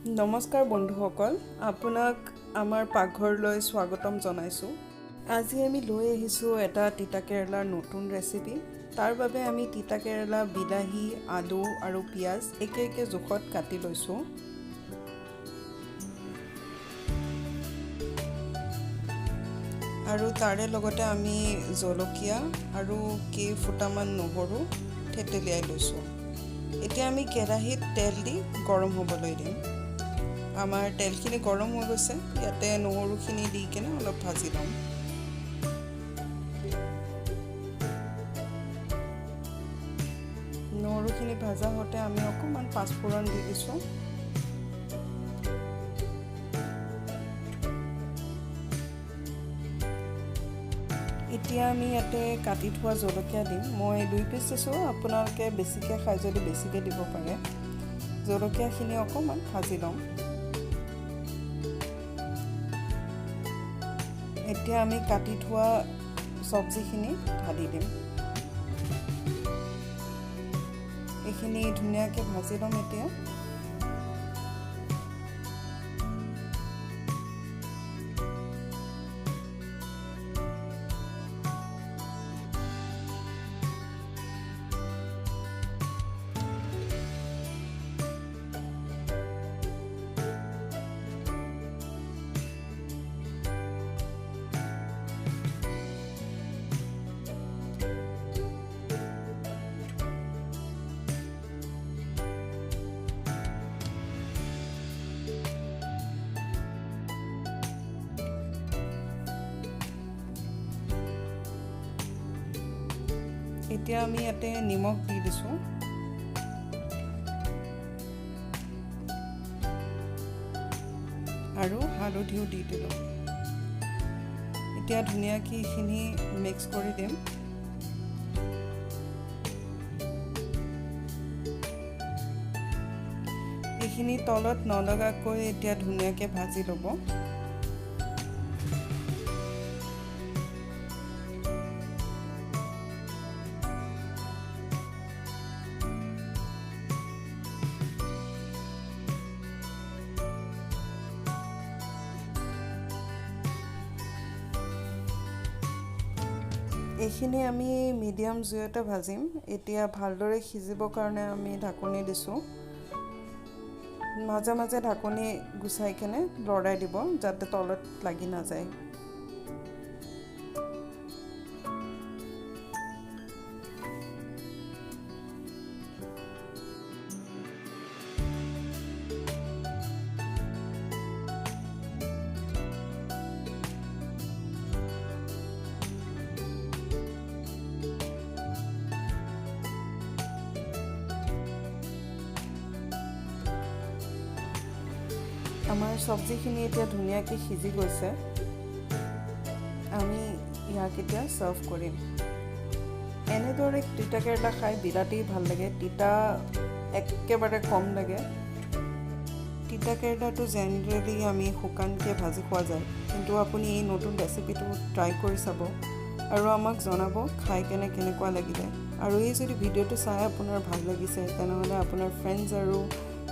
নমস্কাৰ বন্ধুসকল, আপোনাক আমাৰ পাকঘৰলৈ স্বাগতম জনাইছোঁ। আজি আমি লৈ আহিছোঁ এটা তিতা কেৰেলাৰ নতুন ৰেচিপি। তাৰ বাবে আমি তিতা কেৰেলা, বিলাহী, আলু আৰু পিঁয়াজ একে একে জোখত কাটি লৈছোঁ। আৰু তাৰে লগতে আমি জলকীয়া আৰু কেইফুটামান নহৰু থেতেলিয়াই লৈছোঁ। এতিয়া আমি কেৰাহীত তেল দি গৰম হ'বলৈ দিম। আমাৰ তেলখিনি গৰম হৈ গৈছে, ইয়াতে নহৰুখিনি দি কিনে অলপ ভাজি ল'ম। নহৰুখিনি ভাজা হওঁতে আমি অকণমান পাঁচফোৰণ দি দিছোঁ। এতিয়া আমি ইয়াতে কাটি থোৱা জলকীয়া দিম। মই 2 পিচ দিছোঁ, আপোনালোকে বেছিকৈ খাই যদি বেছিকৈ দিব পাৰে। জলকীয়াখিনি অকণমান ভাজি ল'ম। এতিয়া আমি কাটি থোৱা চব্জিখিনি ঢালি দিম। এইখিনি ধুনীয়াকৈ ভাজি ল'ম। এতিয়া আমি ইয়াতে নিমখ দি দিছোঁ। আৰু হালধিও দি দিলোঁ। এতিয়া ধুনীয়াকৈ এইখিনি মিক্স কৰি দিম। এইখিনি তলত নলগাকৈ এতিয়া ধুনীয়াকৈ ভাজি ল'ব। এইখিনি আমি মিডিয়াম জুইতে ভাজিম। এতিয়া ভালদৰে সিজিবৰ কাৰণে আমি ঢাকনি দিছোঁ। মাজে মাজে ঢাকনি গুচাই কেনে লৰাই দিব, যাতে তলত লাগি নাযায়। আমাৰ চব্জিখিনি এতিয়া ধুনীয়াকৈ সিজি গৈছে। আমি ইয়াক এতিয়া চাৰ্ভ কৰিম। এনেদৰে তিতা কেৰেলা খাই বিৰাটেই ভাল লাগে। তিতা একেবাৰে কম লাগে। তিতা কেৰেলাটো জেনেৰেলি আমি শুকানকৈ ভাজি খোৱা যায়, কিন্তু আপুনি এই নতুন ৰেচিপিটো ট্ৰাই কৰি চাব আৰু আমাক জনাব খাই কেনেকুৱা লাগিলে। আৰু এই যদি ভিডিঅ'টো চাই আপোনাৰ ভাল লাগিছে, তেনেহ'লে আপোনাৰ ফ্ৰেণ্ডছ আৰু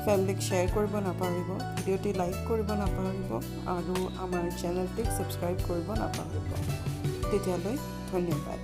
ফেমিলিক শ্বেয়াৰ কৰিব নাপাহৰিব। ভিডিঅ'টি লাইক কৰিব নাপাহৰিব আৰু আমাৰ চেনেলটিক ছাবস্ক্ৰাইব কৰিব নাপাহৰিব। তেতিয়ালৈ ধন্যবাদ।